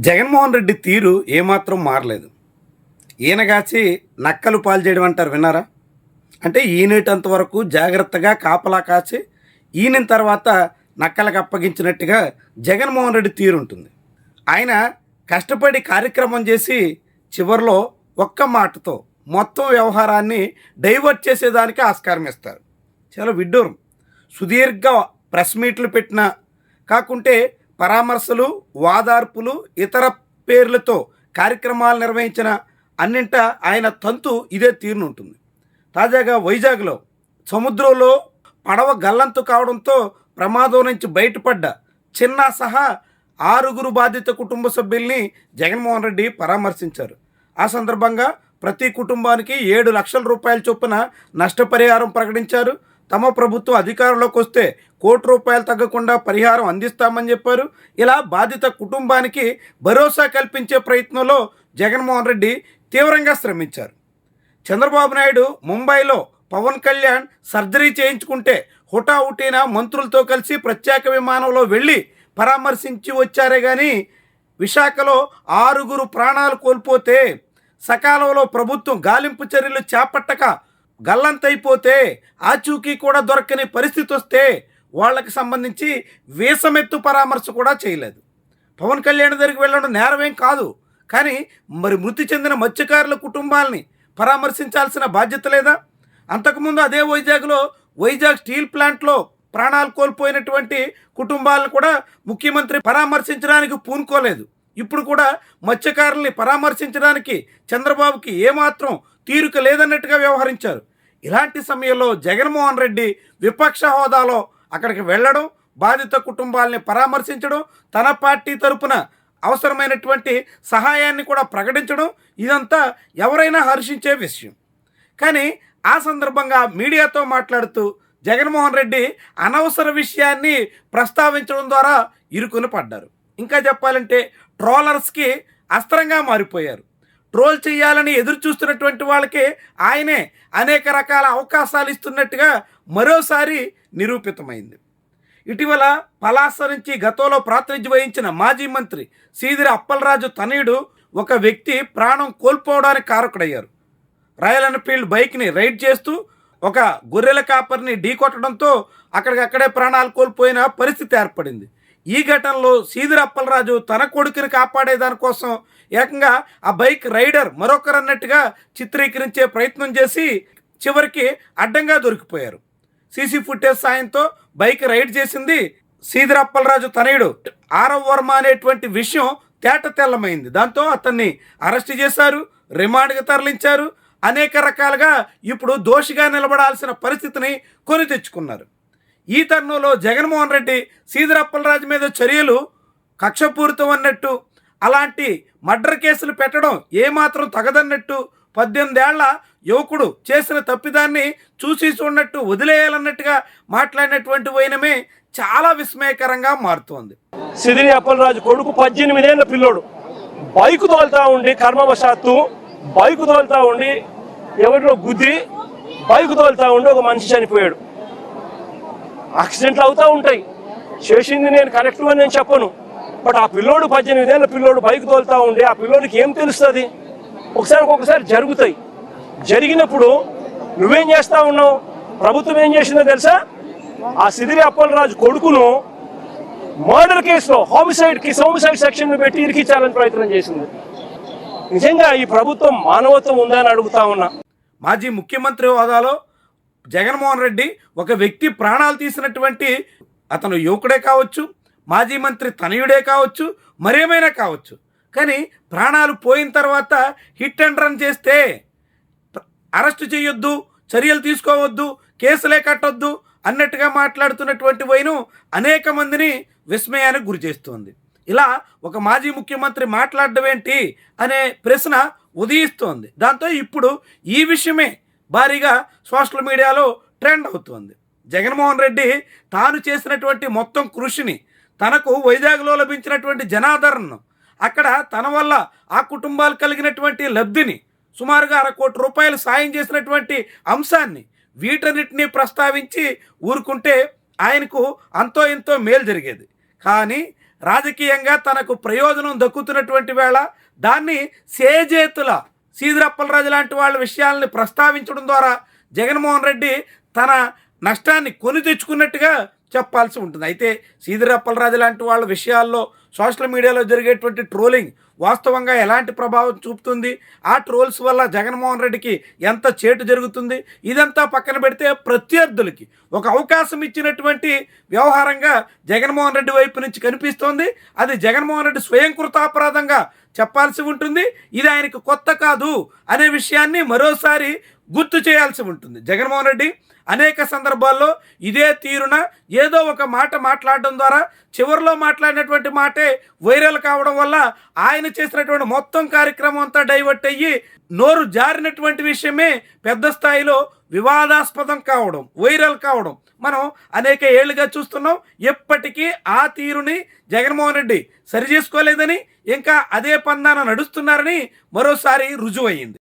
జగన్మోహన్ రెడ్డి తీరు ఏమాత్రం మారలేదు. ఈయనగాచి నక్కలు పాలు చేయడం అంటారు, విన్నారా? అంటే ఈనేటంత వరకు జాగ్రత్తగా కాపలా కాచి ఈయన తర్వాత నక్కలకు అప్పగించినట్టుగా జగన్మోహన్ రెడ్డి తీరు ఉంటుంది. ఆయన కష్టపడి కార్యక్రమం చేసి చివరిలో ఒక్క మాటతో మొత్తం వ్యవహారాన్ని డైవర్ట్ చేసేదానికి ఆస్కారం ఇస్తారు. చాలా విడ్డూరం. సుదీర్ఘ ప్రెస్ మీట్లు పెట్టినా కాకుంటే పరామర్శలు, వాదార్పులు, ఇతర పేర్లతో కార్యక్రమాలు నిర్వహించిన అన్నింట ఆయన తంతు ఇదే తీరునుంటుంది. తాజాగా వైజాగ్లో సముద్రంలో పడవ గల్లంతు కావడంతో ప్రమాదం నుంచి బయటపడ్డ చిన్న సహా 6 బాధిత కుటుంబ సభ్యుల్ని జగన్మోహన్ రెడ్డి పరామర్శించారు. ఆ సందర్భంగా ప్రతి కుటుంబానికి 7 లక్షల రూపాయల చొప్పున నష్టపరిహారం ప్రకటించారు. తమ ప్రభుత్వం అధికారంలోకి వస్తే ₹1 తగ్గకుండా పరిహారం అందిస్తామని చెప్పారు. ఇలా బాధిత కుటుంబానికి భరోసా కల్పించే ప్రయత్నంలో జగన్మోహన్ రెడ్డి తీవ్రంగా శ్రమించారు. చంద్రబాబు నాయుడు ముంబైలో పవన్ కళ్యాణ్ సర్జరీ చేయించుకుంటే హుటాహుటిన మంత్రులతో కలిసి ప్రత్యేక విమానంలో వెళ్ళి పరామర్శించి వచ్చారే కానీ విశాఖలో 6 ప్రాణాలు కోల్పోతే, సకాలంలో ప్రభుత్వం గాలింపు చర్యలు చేపట్టక గల్లంతైపోతే, ఆచూకీ కూడా దొరకని పరిస్థితి వస్తే వాళ్ళకి సంబంధించి వీసమెత్తు పరామర్శ కూడా చేయలేదు. పవన్ కళ్యాణ్ దగ్గరికి వెళ్ళడం నేరమేం కాదు, కానీ మరి మృతి చెందిన మత్స్యకారుల కుటుంబాలని పరామర్శించాల్సిన బాధ్యత లేదా? అంతకుముందు అదే వైజాగ్ స్టీల్ ప్లాంట్లో ప్రాణాలు కోల్పోయినటువంటి కుటుంబాలను కూడా ముఖ్యమంత్రి పరామర్శించడానికి పూనుకోలేదు. ఇప్పుడు కూడా మత్స్యకారుల్ని పరామర్శించడానికి చంద్రబాబుకి ఏమాత్రం తీరిక లేదన్నట్టుగా వ్యవహరించారు. ఇలాంటి సమయంలో జగన్మోహన్ రెడ్డి విపక్ష హోదాలో అక్కడికి వెళ్ళడం, బాధిత కుటుంబాలని పరామర్శించడం, తన పార్టీ తరపున అవసరమైనటువంటి సహాయాన్ని కూడా ప్రకటించడం, ఇదంతా ఎవరైనా హర్షించే విషయం. కానీ ఆ సందర్భంగా మీడియాతో మాట్లాడుతూ జగన్మోహన్ రెడ్డి అనవసర విషయాన్ని ప్రస్తావించడం ద్వారా ఇరుకుని పడ్డారు. ఇంకా చెప్పాలంటే ట్రోలర్స్కి అస్త్రంగా మారిపోయారు. ట్రోల్ చేయాలని ఎదురు చూస్తున్నటువంటి వాళ్ళకి ఆయనే అనేక రకాల అవకాశాలు ఇస్తున్నట్టుగా మరోసారి నిరూపితమైంది. ఇటీవల పలాస నుంచి గతంలో ప్రాతినిధ్యం వహించిన మాజీ మంత్రి సీదిరి అప్పలరాజు తనయుడు ఒక వ్యక్తి ప్రాణం కోల్పోవడానికి కారకుడయ్యారు. రాయల్ ఎన్ఫీల్డ్ బైక్ని రైడ్ చేస్తూ ఒక గొర్రెల కాపరిని ఢీకొట్టడంతో అక్కడికక్కడే ప్రాణాలు కోల్పోయిన పరిస్థితి ఏర్పడింది. ఈ ఘటనలో సీదిరి అప్పలరాజు తన కొడుకుని కాపాడేదానికోసం ఏకంగా ఆ బైక్ రైడర్ మరొకరు అన్నట్టుగా చిత్రీకరించే ప్రయత్నం చేసి చివరికి అడ్డంగా దొరికిపోయారు. సీసీ ఫుటేజ్ సాయంతో బైక్ రైడ్ చేసింది సీదిరి అప్పలరాజు తనయుడు ఆరవ్ వర్మ అనేటువంటి విషయం తేట తెల్లమైంది. దాంతో అతన్ని అరెస్ట్ చేశారు, రిమాండ్కి తరలించారు. అనేక రకాలుగా ఇప్పుడు దోషిగా నిలబడాల్సిన పరిస్థితిని కొని తెచ్చుకున్నారు. ఈ తరుణంలో జగన్మోహన్ రెడ్డి సీదిరి అప్పలరాజు మీద చర్యలు కక్షపూరితం అన్నట్టు, అలాంటి మర్డర్ కేసులు పెట్టడం ఏమాత్రం తగదన్నట్టు, 18 ఏళ్ల యువకుడు చేసిన తప్పిదాన్ని చూసి చూడనట్టు వదిలేయాలన్నట్టుగా మాట్లాడినటువంటి వైనమే చాలా విస్మయకరంగా మారుతోంది. సీదిరి అప్పలరాజు కొడుకు 18 ఏళ్ల పిల్లోడు బైకు తోలుతా ఉండి కర్మవశాత్తు బైకు తోలుతా ఉండి ఎవరిలో గుద్ది బైకు తోలుతా ఉండి ఒక మనిషి చనిపోయాడు. యాక్సిడెంట్లు అవుతూ ఉంటాయి, చేసింది నేను కరెక్ట్ అని నేను చెప్పను. బట్ ఆ పిల్లోడు 18 ఏళ్ల పిల్లోడు బైక్ తోలుతా ఉండి ఆ పిల్లోడికి ఏం తెలుస్తుంది? ఒకసారి జరుగుతాయి. జరిగినప్పుడు నువ్వేం చేస్తా ఉన్నావు? ప్రభుత్వం ఏం చేసిందో తెలుసా? ఆ సీదిరి అప్పలరాజు కొడుకును మర్డర్ కేసులో హోమిసైడ్ సెక్షన్ పెట్టి ఇరికించాలని ప్రయత్నం చేసింది. నిజంగా ఈ ప్రభుత్వం మానవత్వం ఉందా అని అడుగుతా ఉన్నా. మాజీ ముఖ్యమంత్రి హోదాలో జగన్మోహన్ రెడ్డి ఒక వ్యక్తి ప్రాణాలు తీసినటువంటి అతను యువకుడే కావచ్చు, మాజీ మంత్రి తనయుడే కావచ్చు, మరేమైనా కావచ్చు, కానీ ప్రాణాలు పోయిన తర్వాత హిట్ అండ్ రన్ చేస్తే అరెస్ట్ చేయొద్దు, చర్యలు తీసుకోవద్దు, కేసులే కట్టొద్దు అన్నట్టుగా మాట్లాడుతున్నటువంటి వైను అనేక మందిని విస్మయానికి గురి చేస్తోంది. ఇలా ఒక మాజీ ముఖ్యమంత్రి మాట్లాడడం ఏంటి అనే ప్రశ్న ఉదయిస్తోంది. దాంతో ఇప్పుడు ఈ విషయమే భారీగా సోషల్ మీడియాలో ట్రెండ్ అవుతోంది. జగన్మోహన్ రెడ్డి తాను చేసినటువంటి మొత్తం కృషిని, తనకు వైజాగ్లో లభించినటువంటి జనాదరణను, అక్కడ తన వల్ల ఆ కుటుంబాలు కలిగినటువంటి లబ్ధిని, సుమారుగా ₹1 కోటి సాయం చేసినటువంటి అంశాన్ని, వీటన్నిటినీ ప్రస్తావించి ఊరుకుంటే ఆయనకు అంతో ఎంతో మేలు జరిగేది. కానీ రాజకీయంగా తనకు ప్రయోజనం దక్కుతున్నటువంటి వేళ దాన్ని సేజేతుల సీదిరప్పలరాజు లాంటి వాళ్ళ విషయాల్ని ప్రస్తావించడం ద్వారా జగన్మోహన్ రెడ్డి తన నష్టాన్ని కొని తెచ్చుకున్నట్టుగా చెప్పాల్సి ఉంటుంది. అయితే సీదిరప్పలరాజు లాంటి వాళ్ళ విషయాల్లో సోషల్ మీడియాలో జరిగేటువంటి ట్రోలింగ్ వాస్తవంగా ఎలాంటి ప్రభావం చూపుతుంది, ఆ ట్రోల్స్ వల్ల జగన్మోహన్ రెడ్డికి ఎంత చేటు జరుగుతుంది, ఇదంతా పక్కన పెడితే ప్రత్యర్థులకి ఒక అవకాశం ఇచ్చినటువంటి వ్యవహారంగా జగన్మోహన్ రెడ్డి వైపు నుంచి కనిపిస్తోంది. అది జగన్మోహన్ రెడ్డి స్వయంకృతాపరాధంగా చెప్పాల్సి ఉంటుంది. ఇది ఆయనకు కొత్త కాదు అనే విషయాన్ని మరోసారి గుర్తు చేయాల్సి ఉంటుంది. జగన్మోహన్ రెడ్డి అనేక సందర్భాల్లో ఇదే తీరున ఏదో ఒక మాట మాట్లాడడం ద్వారా చివరిలో మాట్లాడినటువంటి మాటే వైరల్ కావడం వల్ల ఆయన చేసినటువంటి మొత్తం కార్యక్రమం అంతా డైవర్ట్ అయ్యి నోరు జారినటువంటి విషయమే పెద్ద స్థాయిలో వివాదాస్పదం కావడం, వైరల్ కావడం మనం అనేక ఏళ్లుగా చూస్తున్నాం. ఎప్పటికీ ఆ తీరుని జగన్మోహన్ రెడ్డి సరి చేసుకోలేదని, ఇంకా అదే పందాన నడుస్తున్నారని మరోసారి రుజువయ్యింది.